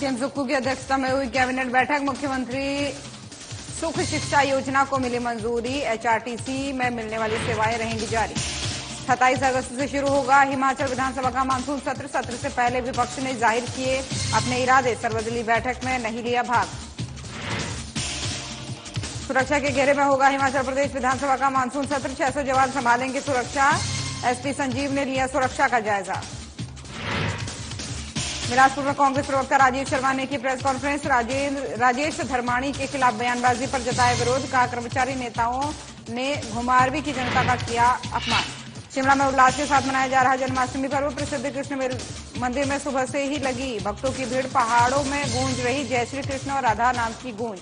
CM Sukhu की अध्यक्षता में हुई कैबिनेट बैठक। मुख्यमंत्री सुख शिक्षा योजना को मिली मंजूरी। एचआरटीसी में मिलने वाली सेवाएं रहेंगी जारी। 27 अगस्त से शुरू होगा हिमाचल विधानसभा का मानसून सत्र। सत्र से पहले विपक्ष ने जाहिर किए अपने इरादे। सर्वदलीय बैठक में नहीं लिया भाग। सुरक्षा के घेरे में होगा हिमाचल प्रदेश विधानसभा का मानसून सत्र। 600 जवान संभालेंगे सुरक्षा। एसपी संजीव ने लिया सुरक्षा का जायजा। बिलासपुर में कांग्रेस प्रवक्ता राजीव शर्मा ने की प्रेस कॉन्फ्रेंस। राजेश धर्माणी के खिलाफ बयानबाजी पर जताया विरोध। कहा कर्मचारी नेताओं ने घुमारवीं की जनता का किया अपमान। शिमला में उल्लास के साथ मनाया जा रहा जन्माष्टमी पर्व। प्रसिद्ध कृष्ण मंदिर में सुबह से ही लगी भक्तों की भीड़। पहाड़ों में गूंज रही जय श्री कृष्ण और राधा नाम की गूंज।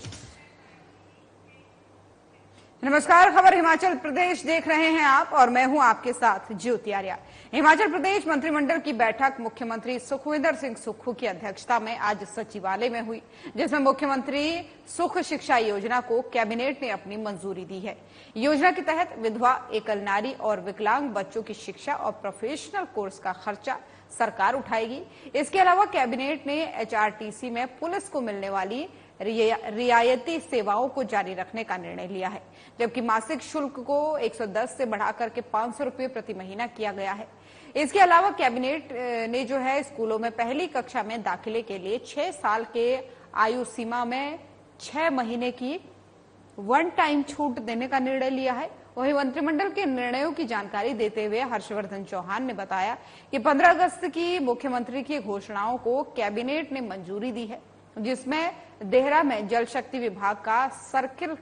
नमस्कार, खबर हिमाचल प्रदेश देख रहे हैं आप और मैं हूं आपके साथ ज्योति आर्या। हिमाचल प्रदेश मंत्रिमंडल की बैठक मुख्यमंत्री सुखविंदर सिंह सुक्खू की अध्यक्षता में आज सचिवालय में हुई, जिसमें मुख्यमंत्री सुख शिक्षा योजना को कैबिनेट ने अपनी मंजूरी दी है। योजना के तहत विधवा, एकल नारी और विकलांग बच्चों की शिक्षा और प्रोफेशनल कोर्स का खर्चा सरकार उठाएगी। इसके अलावा कैबिनेट ने एचआरटीसी में पुलिस को मिलने वाली रियायती सेवाओं को जारी रखने का निर्णय लिया है, जबकि मासिक शुल्क को 110 से बढ़ाकर के 500 रुपये प्रति महीना किया गया है। इसके अलावा कैबिनेट ने जो है स्कूलों में पहली कक्षा में दाखिले के लिए 6 साल के आयु सीमा में 6 महीने की वन टाइम छूट देने का निर्णय लिया है। वहीं मंत्रिमंडल के निर्णयों की जानकारी देते हुए हर्षवर्धन चौहान ने बताया कि 15 अगस्त की मुख्यमंत्री की घोषणाओं को कैबिनेट ने मंजूरी दी है, जिसमें देहरा में जल शक्ति विभाग का सर्किल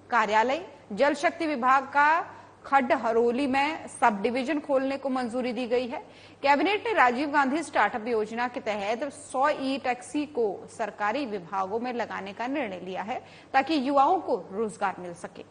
कार्यालय, जल शक्ति विभाग का खड्ड हरोली में सब डिवीजन खोलने को मंजूरी दी गई है। कैबिनेट ने राजीव गांधी स्टार्टअप योजना के तहत 100 ई टैक्सी को सरकारी विभागों में लगाने का निर्णय लिया है, ताकि युवाओं को रोजगार मिल सके।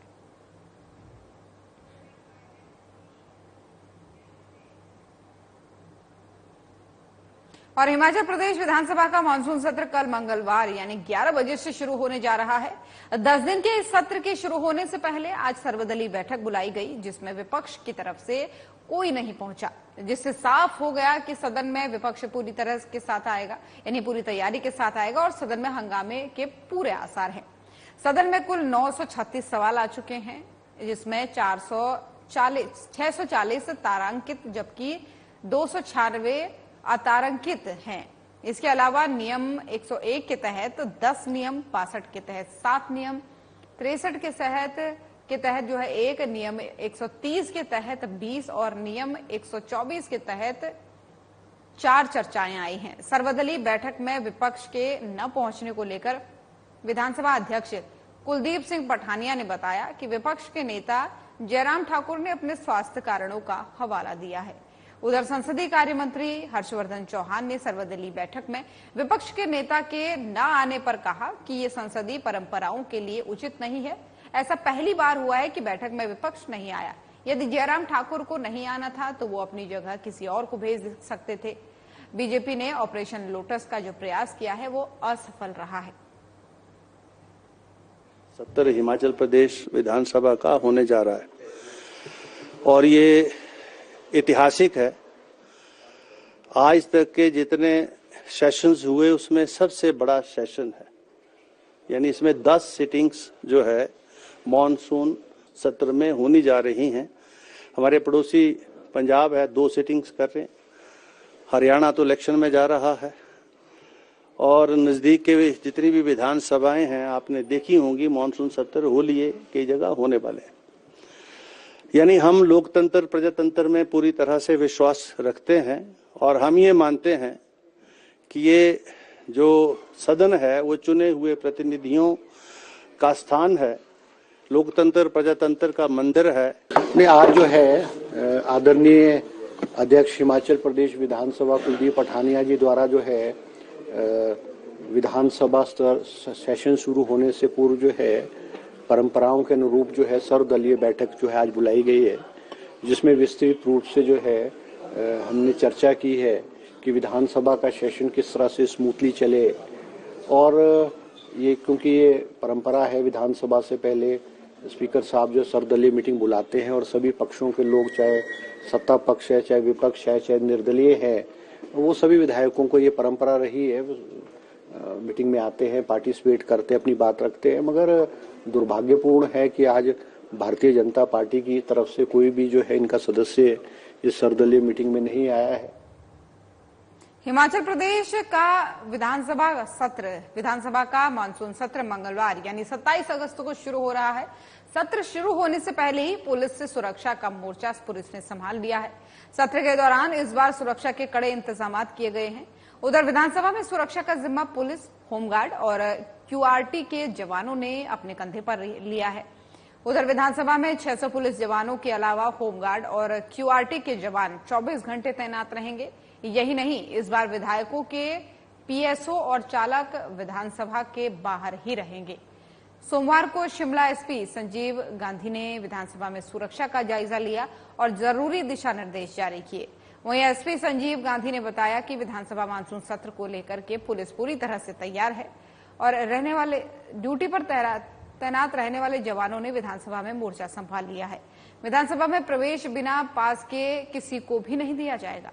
और हिमाचल प्रदेश विधानसभा का मानसून सत्र कल मंगलवार यानी 11 बजे से शुरू होने जा रहा है। 10 दिन के इस सत्र के शुरू होने से पहले आज सर्वदलीय बैठक बुलाई गई, जिसमें विपक्ष की तरफ से कोई नहीं पहुंचा, जिससे साफ हो गया कि सदन में विपक्ष पूरी तरह के साथ आएगा, यानी पूरी तैयारी के साथ आएगा और सदन में हंगामे के पूरे आसार हैं। सदन में कुल 936 सवाल आ चुके हैं, जिसमें 640 तारांकित जबकि 296 अतारांकित हैं। इसके अलावा नियम 101 के तहत 10 नियम, 62 के तहत 7 नियम, 63 के तहत जो है 1 नियम, 130 के तहत 20 और नियम 124 के तहत 4 चर्चाएं आई हैं। सर्वदलीय बैठक में विपक्ष के न पहुंचने को लेकर विधानसभा अध्यक्ष कुलदीप सिंह पठानिया ने बताया कि विपक्ष के नेता जयराम ठाकुर ने अपने स्वास्थ्य कारणों का हवाला दिया है। उधर संसदीय कार्य मंत्री हर्षवर्धन चौहान ने सर्वदलीय बैठक में विपक्ष के नेता के न आने पर कहा कि ये संसदीय परंपराओं के लिए उचित नहीं है। ऐसा पहली बार हुआ है कि बैठक में विपक्ष नहीं आया। यदि जयराम ठाकुर को नहीं आना था तो वो अपनी जगह किसी और को भेज सकते थे। बीजेपी ने ऑपरेशन लोटस का जो प्रयास किया है वो असफल रहा है। सत्र हिमाचल प्रदेश विधानसभा का होने जा रहा है और ये ऐतिहासिक है। आज तक के जितने सेशंस हुए उसमें सबसे बड़ा सेशन है, यानी इसमें 10 सिटिंग्स जो है मॉनसून सत्र में होनी जा रही हैं। हमारे पड़ोसी पंजाब है, 2 सिटिंग्स कर रहे हैं। हरियाणा तो इलेक्शन में जा रहा है और नजदीक के जितनी भी विधानसभाएं हैं आपने देखी होंगी, मॉनसून सत्र होलिये कई जगह होने वाले हैं। यानी हम लोकतंत्र प्रजातंत्र में पूरी तरह से विश्वास रखते हैं और हम ये मानते हैं कि ये जो सदन है वो चुने हुए प्रतिनिधियों का स्थान है, लोकतंत्र प्रजातंत्र का मंदिर है। आज जो है आदरणीय अध्यक्ष हिमाचल प्रदेश विधानसभा कुलदीप पठानिया जी द्वारा जो है विधानसभा सेशन शुरू होने से पूर्व जो है परंपराओं के अनुरूप जो है सर्वदलीय बैठक जो है आज बुलाई गई है, जिसमें विस्तृत रूप से जो है हमने चर्चा की है कि विधानसभा का सेशन किस तरह से स्मूथली चले। और ये क्योंकि ये परंपरा है, विधानसभा से पहले स्पीकर साहब जो सर्वदलीय मीटिंग बुलाते हैं और सभी पक्षों के लोग, चाहे सत्ता पक्ष है, चाहे विपक्ष है, चाहे निर्दलीय है, वो सभी विधायकों को ये परंपरा रही है मीटिंग में आते हैं, पार्टिसिपेट करते हैं, अपनी बात रखते हैं, मगर दुर्भाग्यपूर्ण है कि आज भारतीय जनता पार्टी की तरफ से कोई भी जो है इनका सदस्य इस सर्वदलीय मीटिंग में नहीं आया है। हिमाचल प्रदेश का विधानसभा का मानसून सत्र मंगलवार यानी 27 अगस्त को शुरू हो रहा है। सत्र शुरू होने से पहले ही पुलिस से सुरक्षा का मोर्चा पुलिस ने संभाल लिया है। सत्र के दौरान इस बार सुरक्षा के कड़े इंतजाम किए गए हैं। उधर विधानसभा में सुरक्षा का जिम्मा पुलिस, होमगार्ड और क्यूआरटी के जवानों ने अपने कंधे पर लिया है। उधर विधानसभा में 600 पुलिस जवानों के अलावा होमगार्ड और क्यूआरटी के जवान 24 घंटे तैनात रहेंगे। यही नहीं, इस बार विधायकों के पीएसओ और चालक विधानसभा के बाहर ही रहेंगे। सोमवार को शिमला एसपी संजीव गांधी ने विधानसभा में सुरक्षा का जायजा लिया और जरूरी दिशा निर्देश जारी किए। वहीं एसपी संजीव गांधी ने बताया कि विधानसभा मानसून सत्र को लेकर के पुलिस पूरी तरह से तैयार है और ड्यूटी पर तैनात रहने वाले जवानों ने विधानसभा में मोर्चा संभाल लिया है। विधानसभा में प्रवेश बिना पास के किसी को भी नहीं दिया जाएगा।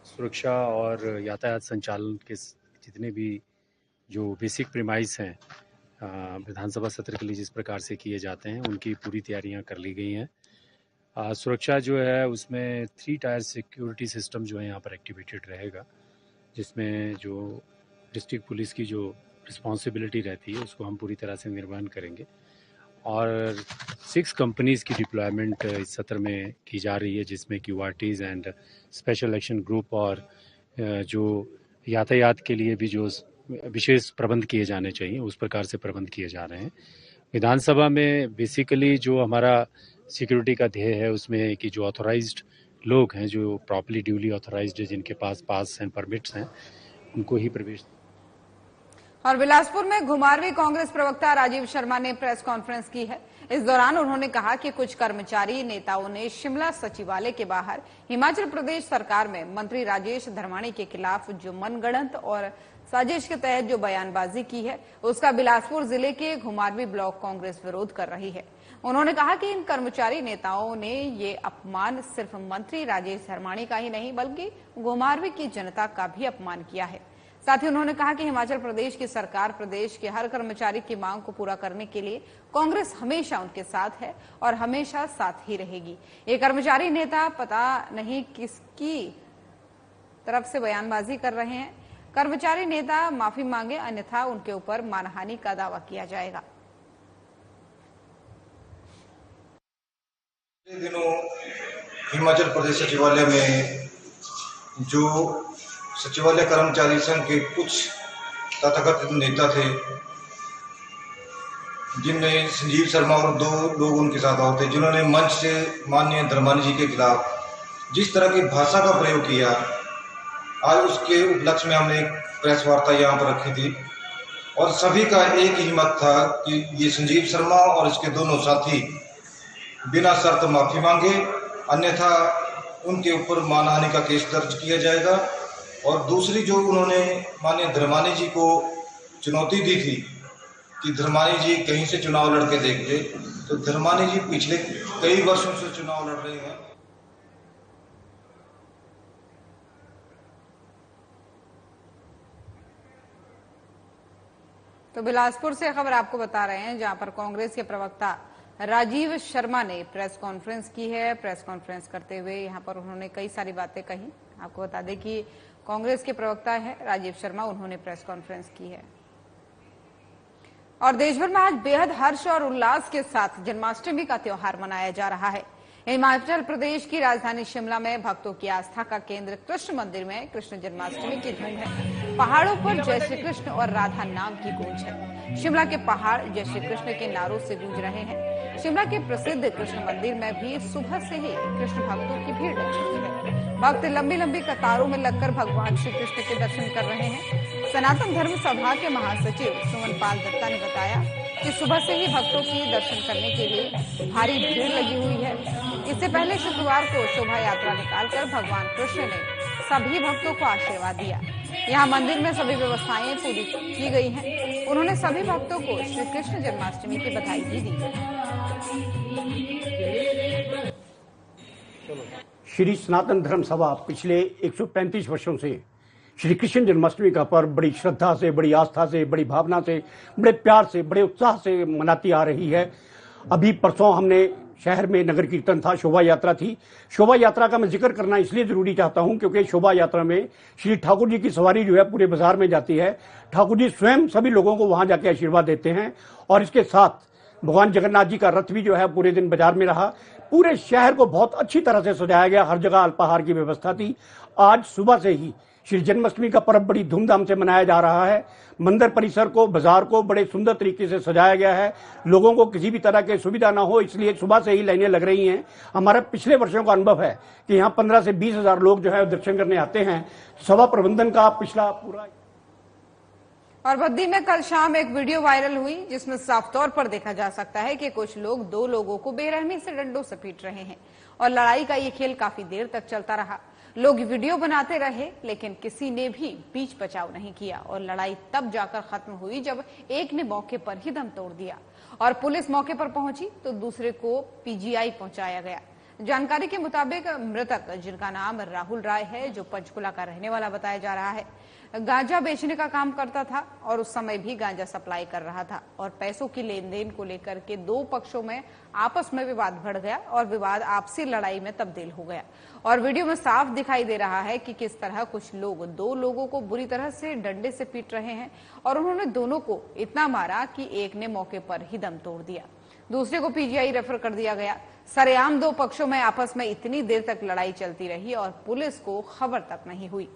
सुरक्षा और यातायात संचालन के जितने भी जो बेसिक प्रीमाइस हैं विधानसभा सत्र के लिए जिस प्रकार से किए जाते हैं, उनकी पूरी तैयारियां कर ली गई हैं। सुरक्षा जो है उसमें 3 टायर सिक्योरिटी सिस्टम जो है यहाँ पर एक्टिवेटेड रहेगा, जिसमें जो डिस्ट्रिक्ट पुलिस की जो रिस्पॉन्सिबिलिटी रहती है उसको हम पूरी तरह से निर्वहन करेंगे। और 6 कंपनीज की डिप्लॉयमेंट इस सत्र में की जा रही है, जिसमें क्यूआरटीज एंड स्पेशल एक्शन ग्रुप और जो यातायात के लिए भी जो विशेष प्रबंध किए जाने चाहिए उस प्रकार से प्रबंध किए जा रहे हैं। विधानसभा में बेसिकली जो हमारा सिक्योरिटी का ध्येय है उसमें कि जो ऑथोराइज्ड लोग हैं, जो प्रॉपर्ली ड्यूली ऑथोराइज्ड है, जिनके पास एंड परमिट्स हैं, उनको ही प्रवेश। और बिलासपुर में घुमारवीं कांग्रेस प्रवक्ता राजीव शर्मा ने प्रेस कॉन्फ्रेंस की है। इस दौरान उन्होंने कहा कि कुछ कर्मचारी नेताओं ने शिमला सचिवालय के बाहर हिमाचल प्रदेश सरकार में मंत्री राजेश धर्माणी के खिलाफ जो मनगढ़ंत और साजिश के तहत जो बयानबाजी की है उसका बिलासपुर जिले के घुमारवीं ब्लॉक कांग्रेस विरोध कर रही है। उन्होंने कहा कि इन कर्मचारी नेताओं ने ये अपमान सिर्फ मंत्री राजेश धर्माणी का ही नहीं बल्कि घुमारवीं की जनता का भी अपमान किया है। साथ ही उन्होंने कहा कि हिमाचल प्रदेश की सरकार प्रदेश के हर कर्मचारी की मांग को पूरा करने के लिए कांग्रेस हमेशा उनके साथ है और हमेशा साथ ही रहेगी। ये कर्मचारी नेता पता नहीं किसकी तरफ से बयानबाजी कर रहे हैं। कर्मचारी नेता माफी मांगे, अन्यथा उनके ऊपर मानहानि का दावा किया जाएगा। दिनों हिमाचल प्रदेश सचिवालय में जो सचिवालय कर्मचारी संघ के कुछ तथाकथित नेता थे, जिनमें संजीव शर्मा और 2 लोग उनके साथ और थे, जिन्होंने मंच से माननीय धर्मानी जी के खिलाफ जिस तरह की भाषा का प्रयोग किया, आज उसके उपलक्ष्य में हमने एक प्रेस वार्ता यहाँ पर रखी थी और सभी का एक ही मत था कि ये संजीव शर्मा और इसके दोनों साथी बिना शर्त माफी मांगे, अन्यथा उनके ऊपर मानहानि का केस दर्ज किया जाएगा। और दूसरी जो उन्होंने माननीय धर्मानी जी को चुनौती दी थी कि धर्मानी जी कहीं से चुनाव लड़के देख ले, तो धर्मानी जी पिछले कई वर्षों से चुनाव लड़ रहे हैं। तो बिलासपुर से खबर आपको बता रहे हैं, जहां पर कांग्रेस के प्रवक्ता राजीव शर्मा ने प्रेस कॉन्फ्रेंस की है। प्रेस कॉन्फ्रेंस करते हुए यहां पर उन्होंने कई सारी बातें कही। आपको बता दें कि कांग्रेस के प्रवक्ता है राजीव शर्मा, उन्होंने प्रेस कॉन्फ्रेंस की है। और देश भर में आज बेहद हर्ष और उल्लास के साथ जन्माष्टमी का त्योहार मनाया जा रहा है। हिमाचल प्रदेश की राजधानी शिमला में भक्तों की आस्था का केंद्र कृष्ण मंदिर में कृष्ण जन्माष्टमी की धूम है। पहाड़ों पर जय श्री कृष्ण और राधा नाम की गूंज है। शिमला के पहाड़ जय श्री कृष्ण के नारों से गूंज रहे हैं। शिमला के प्रसिद्ध कृष्ण मंदिर में भी सुबह से ही कृष्ण भक्तों की भीड़ लगी हुई है। भक्त लंबी लंबी कतारों में लगकर भगवान श्री कृष्ण के दर्शन कर रहे हैं। सनातन धर्म सभा के महासचिव सुमन पाल दत्ता ने बताया कि सुबह से ही भक्तों की दर्शन करने के लिए भारी भीड़ लगी हुई है। इससे पहले शुक्रवार को शोभा यात्रा निकालकर भगवान कृष्ण ने सभी भक्तों को आशीर्वाद दिया। यहाँ मंदिर में सभी व्यवस्थाएं पूरी की गई हैं। उन्होंने सभी भक्तों को श्री कृष्ण जन्माष्टमी की बधाई भी दी। श्री सनातन धर्म सभा पिछले 135 वर्षों से श्री कृष्ण जन्माष्टमी का पर्व बड़ी श्रद्धा से, बड़ी आस्था से, बड़ी भावना से, बड़े प्यार से, बड़े उत्साह से मनाती आ रही है। अभी परसों हमने शहर में नगर कीर्तन था, शोभा यात्रा थी। शोभा यात्रा का मैं जिक्र करना इसलिए जरूरी चाहता हूं क्योंकि शोभा यात्रा में श्री ठाकुर जी की सवारी जो है पूरे बाजार में जाती है। ठाकुर जी स्वयं सभी लोगों को वहां जाके आशीर्वाद देते हैं और इसके साथ भगवान जगन्नाथ जी का रथ भी जो है पूरे दिन बाजार में रहा। पूरे शहर को बहुत अच्छी तरह से सजाया गया, हर जगह अल्पाहार की व्यवस्था थी। आज सुबह से ही श्री जन्माष्टमी का पर्व बड़ी धूमधाम से मनाया जा रहा है। मंदिर परिसर को, बाजार को बड़े सुंदर तरीके से सजाया गया है। लोगों को किसी भी तरह की सुविधा ना हो इसलिए सुबह से ही लाइनें लग रही हैं। हमारे पिछले वर्षों का अनुभव है कि यहाँ 15 से 20 हजार लोग जो है दर्शन करने आते हैं। सभा प्रबंधन का पिछला पूरा। और बद्दी में कल शाम एक वीडियो वायरल हुई जिसमें साफ तौर पर देखा जा सकता है कि कुछ लोग दो लोगों को बेरहमी से डंडों से पीट रहे हैं और लड़ाई का ये खेल काफी देर तक चलता रहा। लोग वीडियो बनाते रहे लेकिन किसी ने भी बीच बचाव नहीं किया और लड़ाई तब जाकर खत्म हुई जब एक ने मौके पर ही दम तोड़ दिया और पुलिस मौके पर पहुंची तो दूसरे को पीजीआई पहुंचाया गया। जानकारी के मुताबिक मृतक, जिनका नाम राहुल राय है, जो पंचकुला का रहने वाला बताया जा रहा है, गांजा बेचने का काम करता था और उस समय भी गांजा सप्लाई कर रहा था और पैसों की लेन देन को लेकर के दो पक्षों में आपस में विवाद बढ़ गया और विवाद आपसी लड़ाई में तब्दील हो गया। और वीडियो में साफ दिखाई दे रहा है कि किस तरह कुछ लोग दो लोगों को बुरी तरह से डंडे से पीट रहे हैं और उन्होंने दोनों को इतना मारा कि एक ने मौके पर ही दम तोड़ दिया, दूसरे को पीजीआई रेफर कर दिया गया। सरेआम दो पक्षों में आपस में इतनी देर तक लड़ाई चलती रही और पुलिस को खबर तक नहीं हुई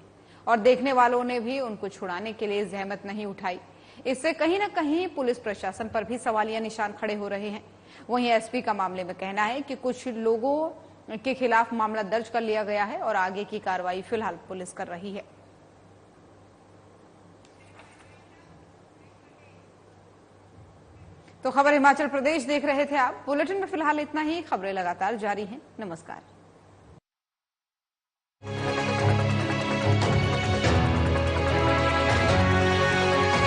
और देखने वालों ने भी उनको छुड़ाने के लिए जहमत नहीं उठाई। इससे कहीं ना कहीं पुलिस प्रशासन पर भी सवालिया निशान खड़े हो रहे हैं। वहीं एसपी का मामले में कहना है कि कुछ लोगों के खिलाफ मामला दर्ज कर लिया गया है और आगे की कार्रवाई फिलहाल पुलिस कर रही है। तो खबर हिमाचल प्रदेश देख रहे थे आप। बुलेटिन में फिलहाल इतना ही। खबरें लगातार जारी हैं। नमस्कार।